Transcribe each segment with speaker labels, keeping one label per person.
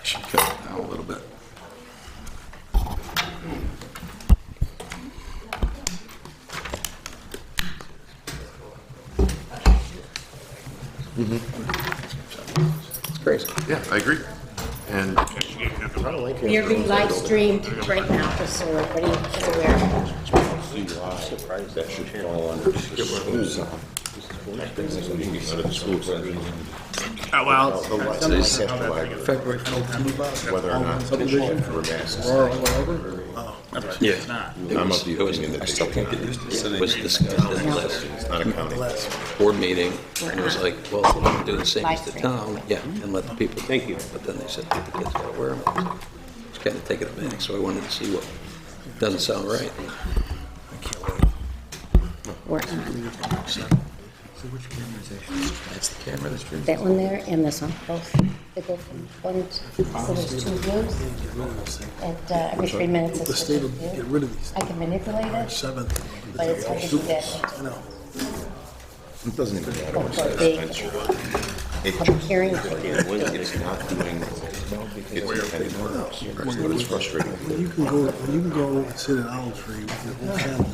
Speaker 1: Should cut it down a little bit. It's crazy.
Speaker 2: Yeah, I agree. And
Speaker 3: We are being live streamed right now, just so everybody is aware.
Speaker 4: Surprised that should fall under schools.
Speaker 5: Well,
Speaker 1: February
Speaker 4: 14th, whether or not for masks.
Speaker 1: Yeah.
Speaker 4: I'm of the opinion that
Speaker 1: I
Speaker 4: they
Speaker 1: still
Speaker 4: should
Speaker 1: can't get
Speaker 4: not.
Speaker 1: used to it. It was discussed at the last
Speaker 4: It's not a county.
Speaker 1: board meeting, and it was like, well, they don't do the same as the town, yeah, and let the people. Thank you. But then they said the kids gotta wear them. I was like, it's kind of taken aback, so I wanted to see what, doesn't sound right.
Speaker 3: We're on.
Speaker 1: That's the camera that's streaming.
Speaker 3: That one there and this one, both. They go from one to, so there's two views. At every 3 minutes,
Speaker 5: the
Speaker 3: it's
Speaker 5: state
Speaker 3: a
Speaker 5: will get
Speaker 3: view.
Speaker 5: rid of these.
Speaker 3: I can manipulate it,
Speaker 5: 7th.
Speaker 3: but it's hard to do that.
Speaker 5: I know.
Speaker 4: It doesn't even matter
Speaker 3: For
Speaker 4: what
Speaker 3: a
Speaker 4: size
Speaker 3: big
Speaker 4: fence you're
Speaker 3: public hearing.
Speaker 4: it's not doing, it's any more. It's frustrating.
Speaker 5: You can go and sit at Owl Tree with your whole family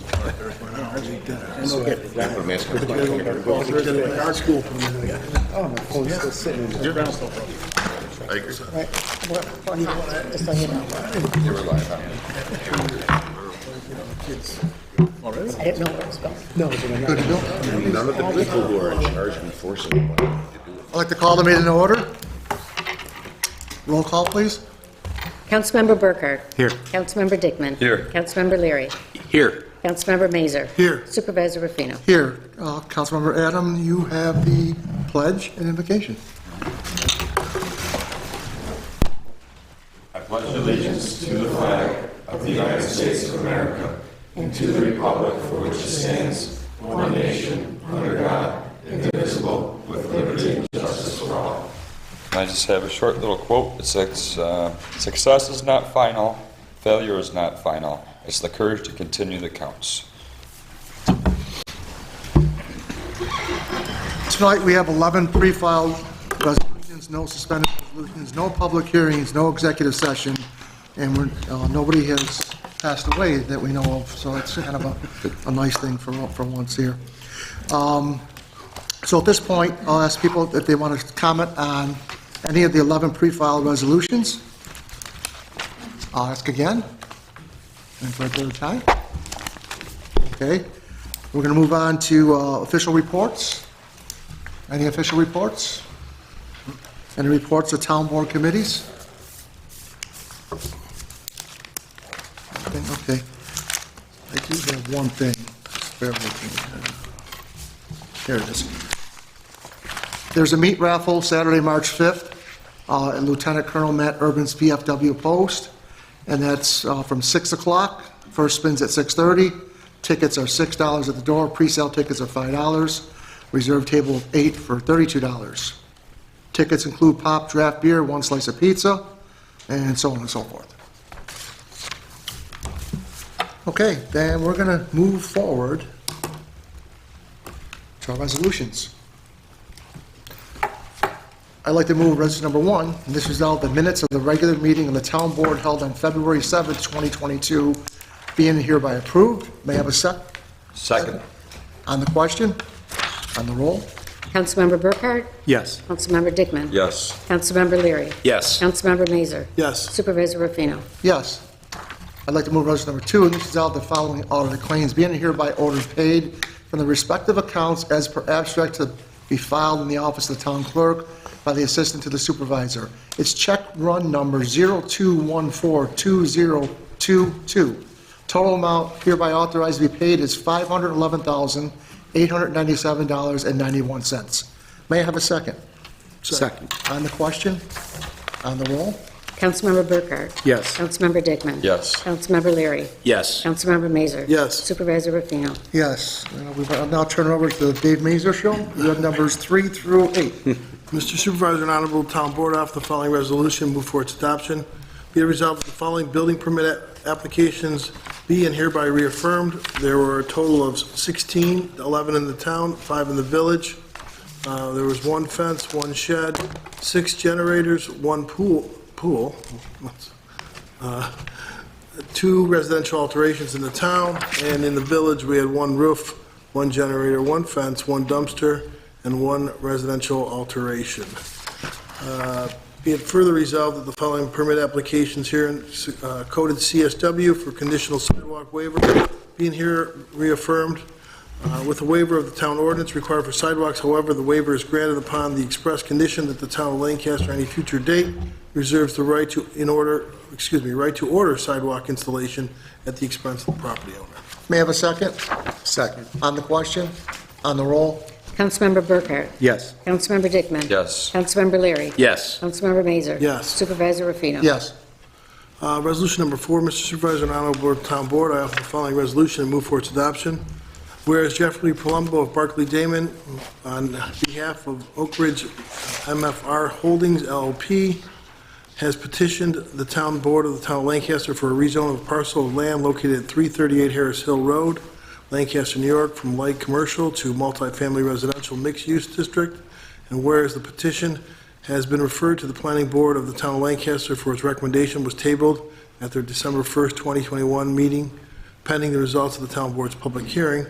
Speaker 5: for an hour and eat dinner. And they'll get
Speaker 4: Put a mask on.
Speaker 5: the art school for a minute.
Speaker 4: Oh, my phone's still sitting in the ground.
Speaker 2: I agree.
Speaker 3: We're hot, just so you know.
Speaker 4: They were live on.
Speaker 3: I didn't know where it was going.
Speaker 4: None of the people who are in charge of enforcing the law need to do it.
Speaker 5: I'd like to call the meeting to order. Roll call, please.
Speaker 3: Councilmember Burkhardt.
Speaker 1: Here.
Speaker 3: Councilmember Dickman.
Speaker 1: Here.
Speaker 3: Councilmember Leary.
Speaker 1: Here.
Speaker 3: Councilmember Mazer.
Speaker 5: Here.
Speaker 3: Supervisor Rufino.
Speaker 5: Here, Councilmember Adam, you have the pledge and invocation.
Speaker 6: I just have a short little quote. It says, success is not final, failure is not final. It's the courage to continue that counts.
Speaker 5: Tonight, we have 11 pre-filed resolutions, no suspended resolutions, no public hearings, no executive session, and nobody has passed away that we know of, so it's kind of a nice thing for once here. So at this point, I'll ask people if they want to comment on any of the 11 pre-filed resolutions. I'll ask again, and for a third time. Okay, we're going to move on to official reports. Any official reports? Any reports of town board committees? Okay. I do have one thing. Just bear with me. Here it is. There's a meat raffle Saturday, March 5th at Lieutenant Colonel Matt Urban's VFW post, and that's from 6 o'clock. First spin's at 6:30. Tickets are $6 at the door. Pre-sale tickets are $5. Reserve table of 8 for $32. Tickets include pop, draft beer, 1 slice of pizza, and so on and so forth. Okay, then we're going to move forward to our resolutions. I'd like to move resolution number 1, and this is now the minutes of the regular meeting of the town board held on February 7th, 2022, being hereby approved. May I have a
Speaker 6: Second.
Speaker 5: on the question? On the roll?
Speaker 3: Councilmember Burkhardt.
Speaker 1: Yes.
Speaker 3: Councilmember Dickman.
Speaker 6: Yes.
Speaker 3: Councilmember Leary.
Speaker 1: Yes.
Speaker 3: Councilmember Mazer.
Speaker 5: Yes.
Speaker 3: Supervisor Rufino.
Speaker 5: Yes. I'd like to move resolution number 2, and this is out the following audited claims being hereby ordered paid from the respective accounts as per abstract to be filed in the office of the town clerk by the assistant to the supervisor. It's check run number 02142022. Total amount hereby authorized to be paid is $511,897.91. May I have a second?
Speaker 1: Second.
Speaker 5: On the question? On the roll?
Speaker 3: Councilmember Burkhardt.
Speaker 1: Yes.
Speaker 3: Councilmember Dickman.
Speaker 6: Yes.
Speaker 3: Councilmember Leary.
Speaker 1: Yes.
Speaker 3: Councilmember Mazer.
Speaker 5: Yes.
Speaker 3: Supervisor Rufino.
Speaker 5: Yes. I'll now turn it over to the Dave Mazer Show. We have numbers 3 through 8.
Speaker 7: Mr. Supervisor and Honorable Town Board, off the following resolution, move for its adoption. Be it resolved that the following building permit applications be and hereby reaffirmed. There were a total of 16, 11 in the town, 5 in the village. There was 1 fence, 1 shed, 6 generators, 1 pool pool. Uh, 2 residential alterations in the town, and in the village, we had 1 roof, 1 generator, 1 fence, 1 dumpster, and 1 residential alteration. Be it further resolved that the following permit applications here in coded CSW for conditional sidewalk waiver being here reaffirmed with a waiver of the town ordinance required for sidewalks. However, the waiver is granted upon the express condition that the town of Lancaster, any future date, reserves the right to order sidewalk installation at the expense of the property owner.
Speaker 5: May I have a second? Second. On the question? On the roll?
Speaker 3: Councilmember Burkhart?
Speaker 5: Yes.
Speaker 3: Councilmember Dickman?
Speaker 6: Yes.
Speaker 3: Councilmember Leary?
Speaker 1: Yes.
Speaker 3: Councilmember Mazur?
Speaker 7: Yes.
Speaker 3: Supervisor Rufino?
Speaker 5: Yes.
Speaker 7: Resolution number 4, Mr. Supervisor and Honorable Town Board, I offer the following resolution and move for its adoption. Whereas Jeffrey Palumbo of Barclay Damon, on behalf of Oak Ridge MFR Holdings LLP, has petitioned the Town Board of the Town of Lancaster for a rezone of a parcel of land located at 338 Harris Hill Road, Lancaster, New York, from light commercial to multifamily residential mixed-use district. And whereas the petition has been referred to the Planning Board of the Town of Lancaster for its recommendation was tabled at their December 1st, 2021 meeting, pending the results of the Town Board's public hearing.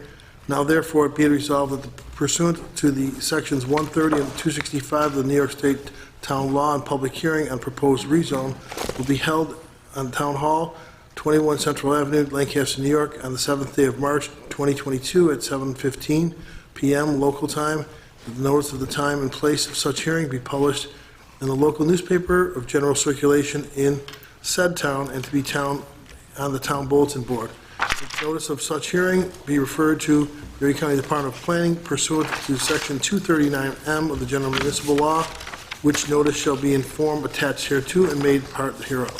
Speaker 7: Now therefore be it resolved that pursuant to the sections 130 and 265 of the New York State Town Law and public hearing on proposed rezone will be held on Town Hall, 21 Central Avenue, Lancaster, New York, on the 7th day of March, 2022 at 7:15 p.m. local time. The notice of the time and place of such hearing be published in the local newspaper of general circulation in said town and to be on the town bulletin board. The notice of such hearing be referred to Erie County Department of Planning pursuant to Section 239M of the General Municipal Law, which notice shall be in form attached hereto and made part hereof.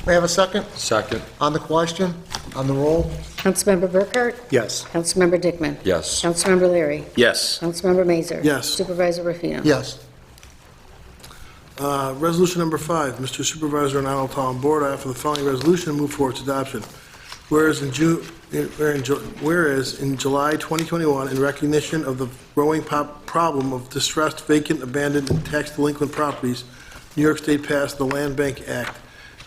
Speaker 5: May I have a second?
Speaker 6: Second.
Speaker 5: On the question? On the roll?
Speaker 3: Councilmember Burkhart?
Speaker 5: Yes.
Speaker 3: Councilmember Dickman?
Speaker 6: Yes.
Speaker 3: Councilmember Leary?
Speaker 1: Yes.
Speaker 3: Councilmember Mazur?
Speaker 7: Yes.
Speaker 3: Supervisor Rufino?
Speaker 5: Yes.
Speaker 7: Resolution number 5, Mr. Supervisor and Honorable Town Board, I offer the following resolution and move for its adoption. Whereas in July 2021, in recognition of the growing problem of distressed, vacant, abandoned, and tax delinquent properties, New York State passed the Land Bank Act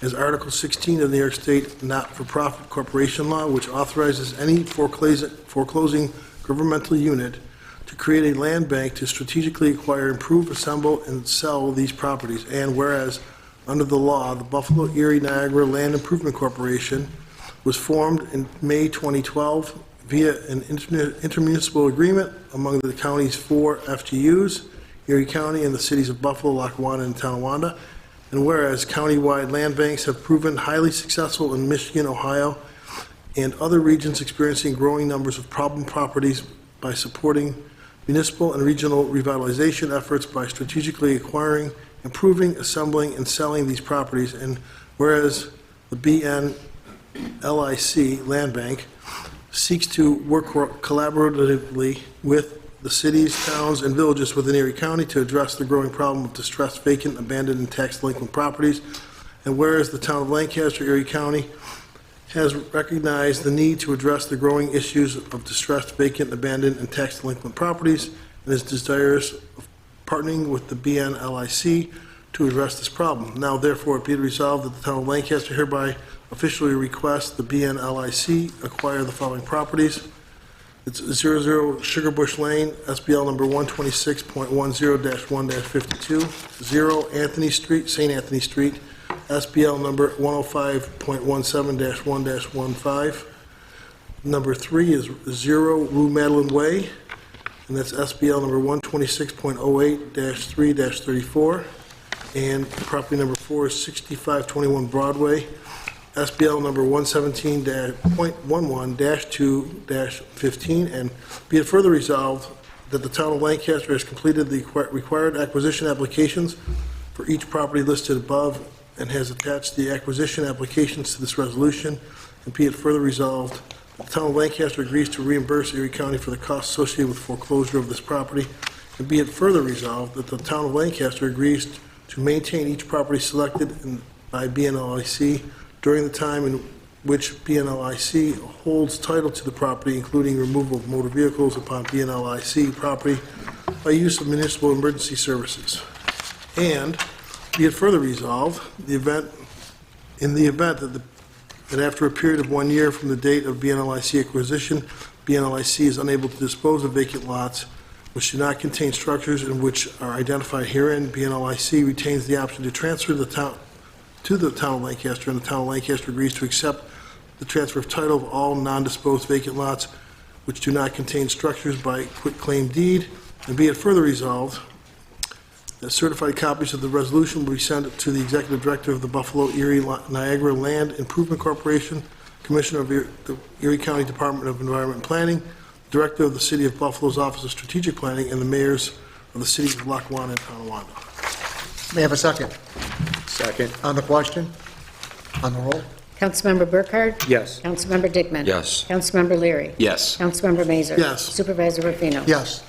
Speaker 7: as Article 16 of the New York State Not-for-Profit Corporation Law, which authorizes any foreclosing governmental unit to create a land bank to strategically acquire, improve, assemble, and sell these properties. And whereas, under the law, the Buffalo Erie Niagara Land Improvement Corporation was formed in May 2012 via an intermunicipal agreement among the county's 4 FGUs, Erie County, and the cities of Buffalo, Lackawanna, and Tonawanda. And whereas countywide land banks have proven highly successful in Michigan, Ohio, and other regions experiencing growing numbers of problem properties by supporting municipal and regional revitalization efforts by strategically acquiring, improving, assembling, and selling these properties. And whereas the BNLIC Land Bank seeks to work collaboratively with the cities, towns, and villages within Erie County to address the growing problem of distressed, vacant, abandoned, and tax delinquent properties. And whereas the town of Lancaster, Erie County, has recognized the need to address the growing issues of distressed, vacant, abandoned, and tax delinquent properties, and is desirous of partnering with the BNLIC to address this problem. Now therefore be it resolved that the town of Lancaster hereby officially requests the BNLIC acquire the following properties. It's 00 Sugar Bush Lane, SBL number 126.10-1-52, 0 Anthony Street, St. Anthony Street, SBL number 105.17-1-15. Number 3 is 0 Rue Madeline Way, and that's SBL number 126.08-3-34. And property number 4 is 6521 Broadway, SBL number 117.11-2-15, and be it further resolved that the town of Lancaster has completed the required acquisition applications for each property listed above and has attached the acquisition applications to this resolution, and be it further resolved that the town of Lancaster agrees to reimburse Erie County for the costs associated with foreclosure of this property, and be it further resolved that the town of Lancaster agrees to maintain each property selected by BNLIC during the time in which BNLIC holds title to the property, including removal of motor vehicles upon BNLIC property by use of municipal emergency services. And Be it further resolved, in the event that after a period of 1 year from the date of BNLIC acquisition, BNLIC is unable to dispose of vacant lots which do not contain structures and which are identified herein, BNLIC retains the option to transfer to the town of Lancaster, and the town of Lancaster agrees to accept the transfer of title of all non-disposed vacant lots which do not contain structures by quitclaim deed. And be it further resolved that certified copies of the resolution will be sent to the Executive Director of the Buffalo Erie Niagara Land Improvement Corporation, Commissioner of the Erie County Department of Environment and Planning, Director of the City of Buffalo's Office of Strategic Planning, and the mayors of the cities of Lackawanna and Tonawanda.
Speaker 5: May I have a second?
Speaker 4: Second.
Speaker 5: On the question? On the roll?
Speaker 3: Councilmember Burkhardt?
Speaker 4: Yes.
Speaker 3: Councilmember Dickman?
Speaker 6: Yes.
Speaker 3: Councilmember Leary?
Speaker 1: Yes.
Speaker 3: Councilmember Mazur?
Speaker 7: Yes.
Speaker 3: Supervisor Rufino?
Speaker 5: Yes.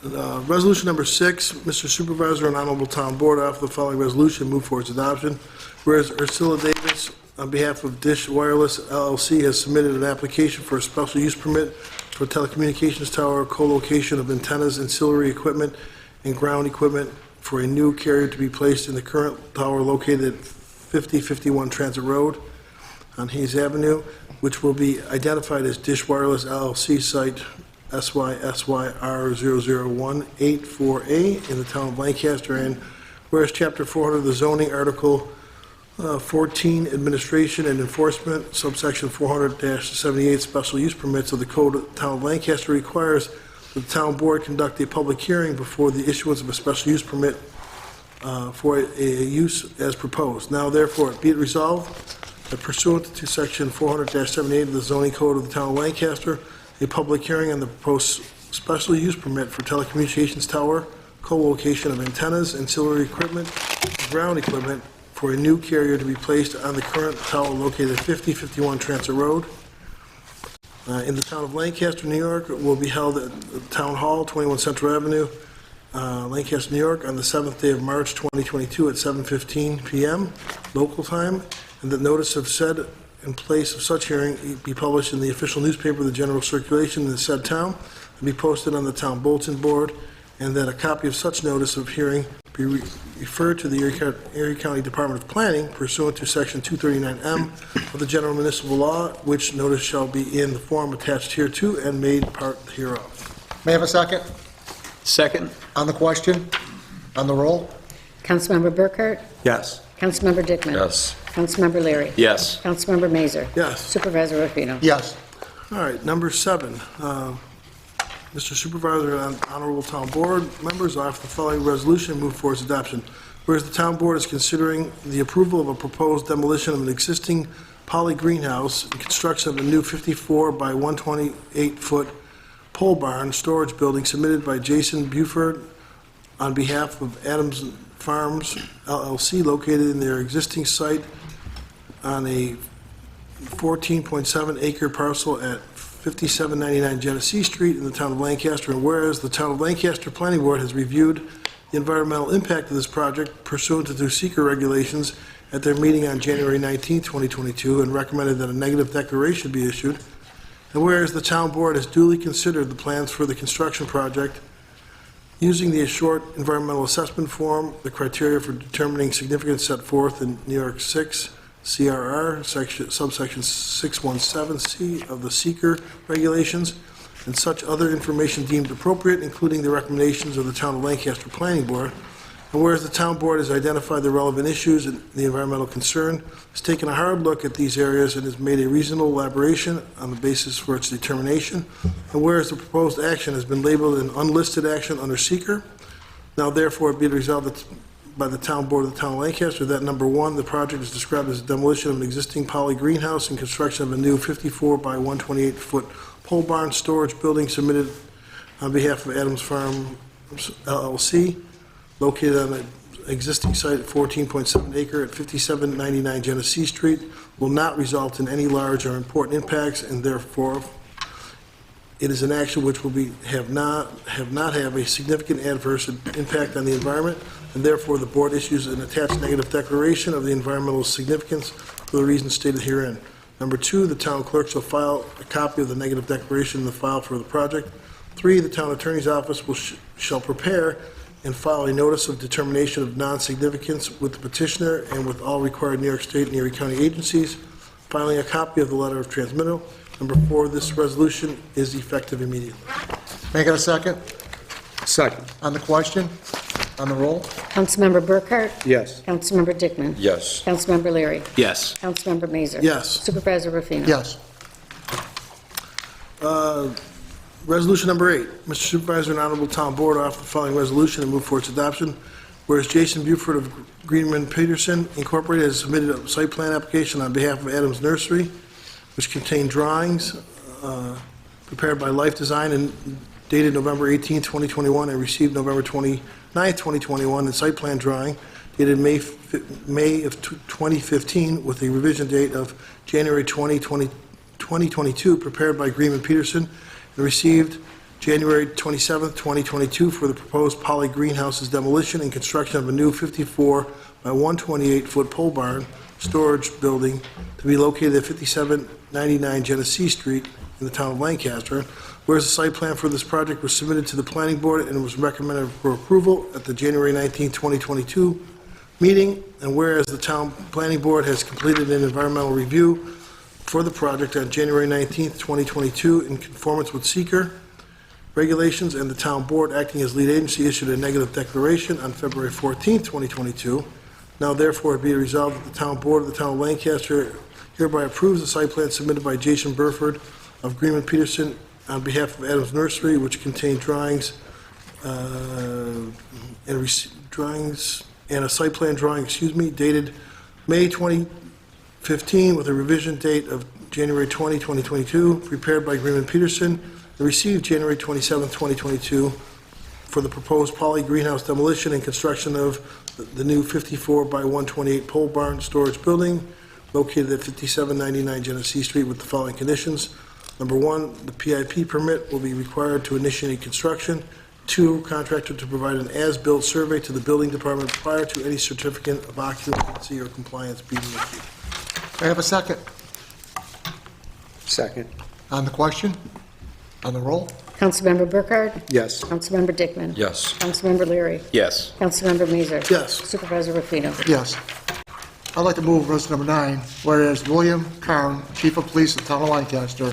Speaker 7: Resolution number 6, Mr. Supervisor and Honorable Town Board, I offer the following resolution, move for its adoption. Whereas Ursula Davis, on behalf of Dish Wireless LLC, has submitted an application for a special use permit for a telecommunications tower co-location of antennas, ancillary equipment, and ground equipment for a new carrier to be placed in the current tower located at 5051 Transit Road on Hayes Avenue, which will be identified as Dish Wireless LLC site SYSYR001848A in the town of Lancaster, and whereas Chapter 400 of the zoning, Article 14, Administration and Enforcement, subsection 400-78, Special Use Permits of the Code of the Town of Lancaster requires that the town board conduct a public hearing before the issuance of a special use permit for a use as proposed. Now therefore, be it resolved that pursuant to section 400-78 of the zoning code of the town of Lancaster, a public hearing on the proposed special use permit for telecommunications tower, co-location of antennas, ancillary equipment, and ground equipment for a new carrier to be placed on the current tower located at 5051 Transit Road in the town of Lancaster, New York, will be held at Town Hall, 21 Central Avenue, Lancaster, New York, on the 7th day of March 2022 at 7:15 p.m. local time, and that notice of said in place of such hearing be published in the official newspaper of the general circulation in the said town, and be posted on the town bulletin board, and that a copy of such notice of hearing be referred to the Erie County Department of Planning pursuant to section 239M of the general municipal law, which notice shall be in the form attached hereto and made part hereof.
Speaker 5: May I have a second?
Speaker 1: Second?
Speaker 5: On the question? On the roll?
Speaker 3: Councilmember Burkhardt?
Speaker 4: Yes.
Speaker 3: Councilmember Dickman?
Speaker 6: Yes.
Speaker 3: Councilmember Leary?
Speaker 1: Yes.
Speaker 3: Councilmember Mazur?
Speaker 7: Yes.
Speaker 3: Supervisor Rufino?
Speaker 5: Yes.
Speaker 7: All right, number 7. Mr. Supervisor and Honorable Town Board members, I offer the following resolution, move for its adoption. Whereas the Town Board is considering the approval of a proposed demolition of an existing poly greenhouse and construction of a new 54 by 128-foot pole barn storage building submitted by Jason Buford on behalf of Adams Farms LLC located in their existing site on a 14.7 acre parcel at 5799 Genesee Street in the town of Lancaster, and whereas the town of Lancaster Planning Board has reviewed the environmental impact of this project pursuant to the seeker regulations at their meeting on January 19, 2022, and recommended that a negative declaration be issued, and whereas the town board has duly considered the plans for the construction project using the short environmental assessment form, the criteria for determining significance set forth in New York 6 CRR, subsection 617C of the seeker regulations, and such other information deemed appropriate, including the recommendations of the Town of Lancaster Planning Board. And whereas the Town Board has identified the relevant issues and the environmental concern, has taken a hard look at these areas and has made a reasonable elaboration on the basis for its determination. And whereas the proposed action has been labeled an unlisted action under seeker, now therefore be it resolved that by the Town Board of the Town of Lancaster that number 1, the project is described as a demolition of an existing poly greenhouse and construction of a new 54 by 128-foot pole barn storage building submitted on behalf of Adams Farm LLC, located on an existing site at 14.7 acre at 5799 Genesee Street, will not result in any large or important impacts, and therefore it is an action which will have not have a significant adverse impact on the environment, and therefore the board issues an attached negative declaration of the environmental significance for the reasons stated herein. Number 2, the town clerk shall file a copy of the negative declaration in the file for the project. 3, the town attorney's office shall prepare and file a notice of determination of non-significance with the petitioner and with all required New York State and Erie County agencies, filing a copy of the letter of transmittal. Number 4, this resolution is effective immediately.
Speaker 5: May I get a second?
Speaker 8: Second.
Speaker 5: On the question? On the roll?
Speaker 3: Councilmember Burkhart?
Speaker 8: Yes.
Speaker 3: Councilmember Dickman?
Speaker 6: Yes.
Speaker 3: Councilmember Leary?
Speaker 1: Yes.
Speaker 3: Councilmember Mazur?
Speaker 7: Yes.
Speaker 3: Supervisor Rufino?
Speaker 5: Yes.
Speaker 7: Resolution number 8, Mr. Supervisor and Honorable Town Board offer the following resolution and move for its adoption. Whereas Jason Buford of Greenman Peterson Incorporated has submitted a site plan application on behalf of Adams Nursery, which contained drawings prepared by Life Design and dated November 18, 2021, and received November 29, 2021, and site plan drawing dated May of 2015 with a revision date of January 2022, prepared by Greenman Peterson, and received January 27, 2022, for the proposed poly greenhouse's demolition and construction of a new 54 by 128-foot pole barn storage building to be located at 5799 Genesee Street in the town of Lancaster. Whereas the site plan for this project was submitted to the planning board and was recommended for approval at the January 19, 2022 meeting, and whereas the town planning board has completed an environmental review for the project on January 19, 2022 in conformance with seeker regulations, and the town board, acting as lead agency, issued a negative declaration on February 14, 2022. Now therefore be resolved that the town board of the town of Lancaster hereby approves the site plan submitted by Jason Burford of Greenman Peterson on behalf of Adams Nursery, which contained drawings and a site plan drawing, dated May 2015 with a revision date of January 20, 2022, prepared by Greenman Peterson, and received January 27, 2022, for the proposed poly greenhouse demolition and construction of the new 54 by 128 pole barn storage building located at 5799 Genesee Street with the following conditions. Number 1, the PIP permit will be required to initiate construction. 2, contractor to provide an as-built survey to the building department prior to any certificate of occupancy or compliance being issued.
Speaker 5: May I have a second?
Speaker 8: Second.
Speaker 5: On the question? On the roll?
Speaker 3: Councilmember Burkhart?
Speaker 8: Yes.
Speaker 3: Councilmember Dickman?
Speaker 6: Yes.
Speaker 3: Councilmember Leary?
Speaker 1: Yes.
Speaker 3: Councilmember Mazur?
Speaker 7: Yes.
Speaker 3: Supervisor Rufino?
Speaker 5: Yes. I'd like to move resolution number 9, whereas William Carn, Chief of Police of the Town of Lancaster,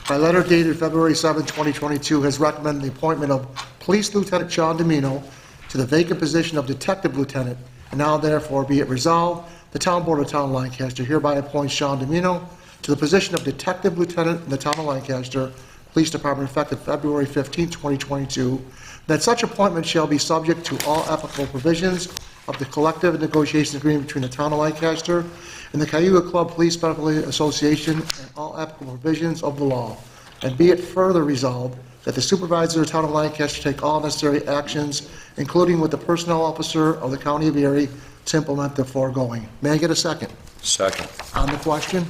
Speaker 5: by letter dated February 7, 2022, has recommended the appointment of Police Lieutenant Sean Domino to the vacant position of Detective Lieutenant, and now therefore be it resolved, the Town Board of the Town of Lancaster hereby appoints Sean Domino to the position of Detective Lieutenant in the Town of Lancaster Police Department effective February 15, 2022, that such appointment shall be subject to all applicable provisions of the collective negotiations agreement between the Town of Lancaster and the Cayuga Club Police Medical Association and all applicable provisions of the law. And be it further resolved that the supervisor of the Town of Lancaster take all necessary actions, including with the personnel officer of the County of Erie, to implement the foregoing. May I get a second?
Speaker 6: Second.
Speaker 5: On the question?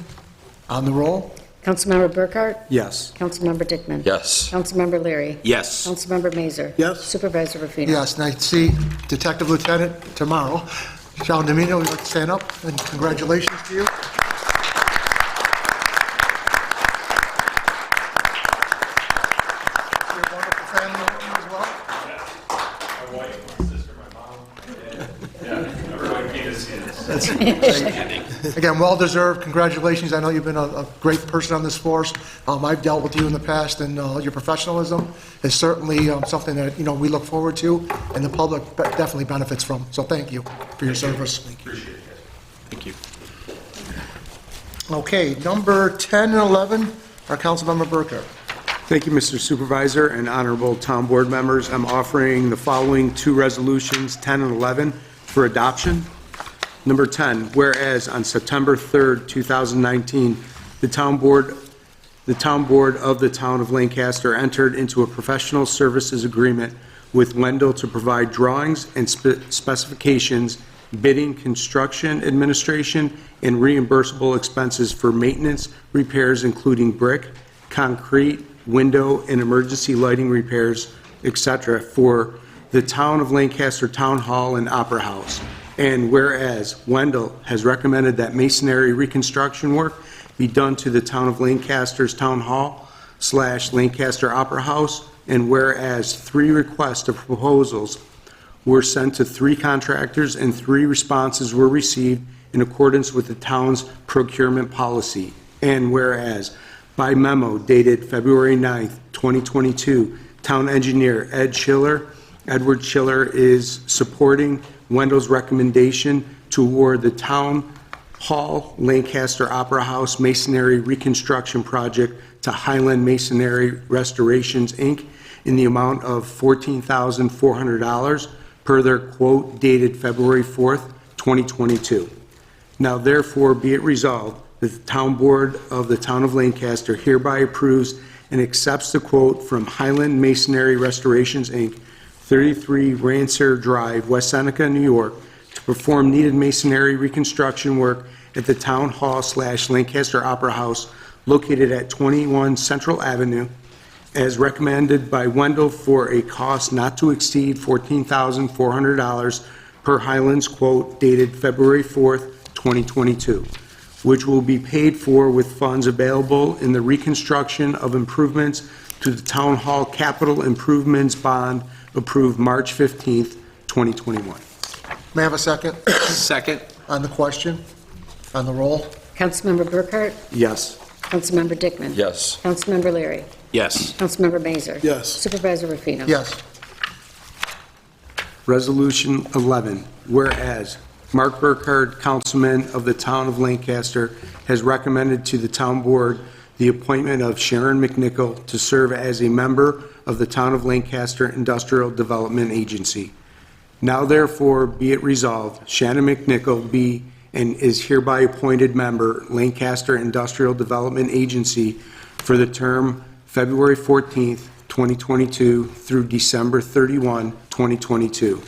Speaker 5: On the roll?
Speaker 3: Councilmember Burkhart?
Speaker 8: Yes.
Speaker 3: Councilmember Dickman?
Speaker 6: Yes.
Speaker 3: Councilmember Leary?
Speaker 1: Yes.
Speaker 3: Councilmember Mazur?
Speaker 7: Yes.
Speaker 3: Supervisor Rufino?
Speaker 5: Yes, and I see Detective Lieutenant tomorrow. Sean Domino, would you like to stand up? And congratulations to you. Your wonderful family with you as well?
Speaker 9: My wife, my sister, my mom, yeah, everyone came to see this.
Speaker 5: Again, well-deserved, congratulations. I know you've been a great person on this force. I've dealt with you in the past, and your professionalism is certainly something that, we look forward to, and the public definitely benefits from. So thank you for your service.
Speaker 9: Appreciate it, guys.
Speaker 1: Thank you.
Speaker 5: Okay, number 10 and 11 are Councilmember Burkhart.
Speaker 8: Thank you, Mr. Supervisor and honorable town board members. I'm offering the following 2 resolutions, 10 and 11, for adoption. Number 10, whereas on September 3rd, 2019, the town board of the town of Lancaster entered into a professional services agreement with Wendell to provide drawings and specifications, bidding, construction administration, and reimbursable expenses for maintenance repairs, including brick, concrete, window, and emergency lighting repairs, etc., for the town of Lancaster Town Hall and Opera House. And whereas Wendell has recommended that masonry reconstruction work be done to the town of Lancaster's Town Hall / Lancaster Opera House, and whereas 3 requests of proposals were sent to 3 contractors, and 3 responses were received in accordance with the town's procurement policy. And whereas, by memo dated February 9th, 2022, Town Engineer Edward Schiller is supporting Wendell's recommendation to award the Town Hall Lancaster Opera House Masonry Reconstruction Project to Highland Masonry Restorations, Inc., in the amount of $14,400 per their quote dated February 4th, 2022. Now therefore be it resolved that the Town Board of the Town of Lancaster hereby approves and accepts the quote from Highland Masonry Restorations, Inc., 33 Rancer Drive, West Seneca, New York, to perform needed masonry reconstruction work at the Town Hall/Lancaster Opera House located at 21 Central Avenue, as recommended by Wendell for a cost not to exceed $14,400 per Highland's quote dated February 4th, 2022, which will be paid for with funds available in the reconstruction of improvements to the Town Hall Capital Improvements Bond approved March 15th, 2021.
Speaker 5: May I have a second
Speaker 1: Second.
Speaker 5: on the question, on the roll?
Speaker 3: Councilmember Burkhart?
Speaker 8: Yes.
Speaker 3: Councilmember Dickman?
Speaker 6: Yes.
Speaker 3: Councilmember Leary?
Speaker 1: Yes.
Speaker 3: Councilmember Mazur?
Speaker 7: Yes.
Speaker 3: Supervisor Rufino?
Speaker 5: Yes.
Speaker 8: Resolution 11, whereas Mark Burkhardt, Councilman of the Town of Lancaster, has recommended to the Town Board the appointment of Sharon McNichol to serve as a member of the Town of Lancaster Industrial Development Agency. Now therefore be it resolved, Shannon McNichol be and is hereby appointed member, Lancaster Industrial Development Agency, for the term February 14th, 2022 through December 31, 2022.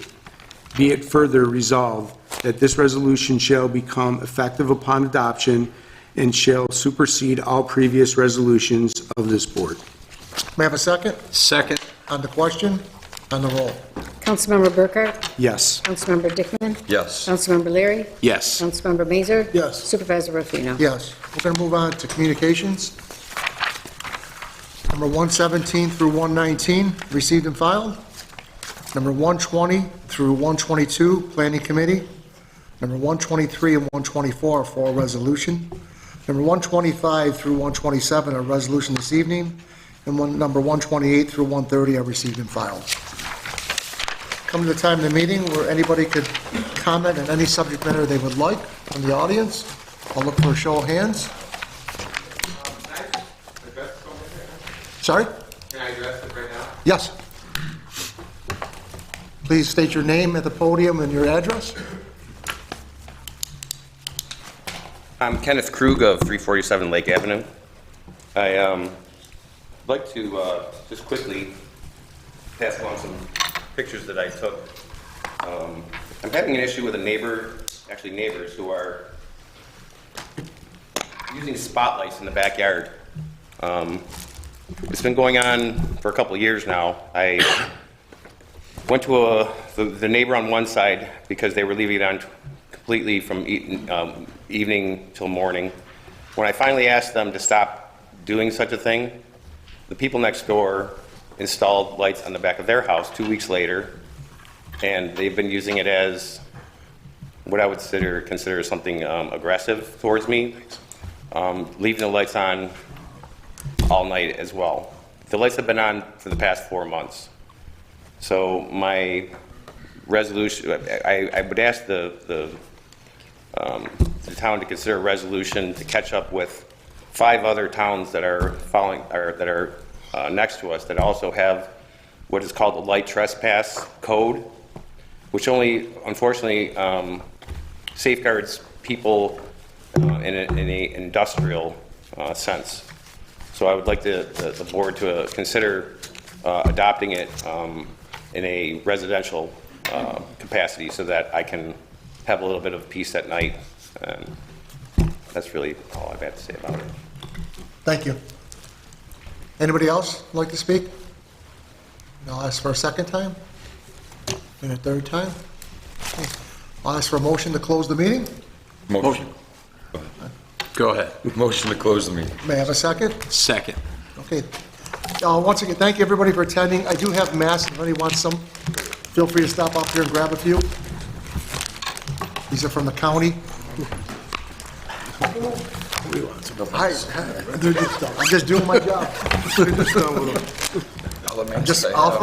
Speaker 8: Be it further resolved that this resolution shall become effective upon adoption and shall supersede all previous resolutions of this board.
Speaker 5: May I have a second
Speaker 1: Second.
Speaker 5: on the question, on the roll?
Speaker 3: Councilmember Burkhart?
Speaker 8: Yes.
Speaker 3: Councilmember Dickman?
Speaker 6: Yes.
Speaker 3: Councilmember Leary?
Speaker 1: Yes.
Speaker 3: Councilmember Mazur?
Speaker 7: Yes.
Speaker 3: Supervisor Rufino?
Speaker 5: Yes. We're going to move on to communications. Number 117 through 119, received and filed. Number 120 through 122, Planning Committee. Number 123 and 124 are for a resolution. Number 125 through 127 are resolution this evening. And number 128 through 130 are received and filed. Come to the time of the meeting where anybody could comment on any subject matter they would like from the audience. I'll look for a show of hands. Sorry?
Speaker 10: Can I address it right now?
Speaker 5: Yes. Please state your name at the podium and your address.
Speaker 10: I'm Kenneth Krug of 347 Lake Avenue. I'd like to just quickly pass along some pictures that I took. I'm having an issue with a neighbor, actually neighbors, who are using spotlights in the backyard. It's been going on for a couple of years now. I went to the neighbor on one side because they were leaving it on completely from evening till morning. When I finally asked them to stop doing such a thing, the people next door installed lights on the back of their house 2 weeks later, and they've been using it as what I would consider something aggressive towards me, leaving the lights on all night as well. The lights have been on for the past 4 months. So my resolution, I would ask the town to consider a resolution to catch up with 5 other towns that are following, or that are next to us that also have what is called the light trespass code, which only unfortunately safeguards people in an industrial sense. So I would like the board to consider adopting it in a residential capacity so that I can have a little bit of peace at night. And that's really all I've had to say about it.
Speaker 5: Thank you. Anybody else like to speak? I'll ask for a second time and a third time. Okay. I'll ask for a motion to close the meeting.
Speaker 6: Motion.
Speaker 1: Go ahead.
Speaker 6: Motion to close the meeting.
Speaker 5: May I have a second?
Speaker 1: Second.
Speaker 5: Okay. Once again, thank you everybody for attending. I do have masks if anybody wants some. feel free to stop up here and grab a few. These are from the county. Hi,
Speaker 7: They're just done.
Speaker 5: I'm just doing my job.
Speaker 7: They're just done with them.
Speaker 5: Just, I'll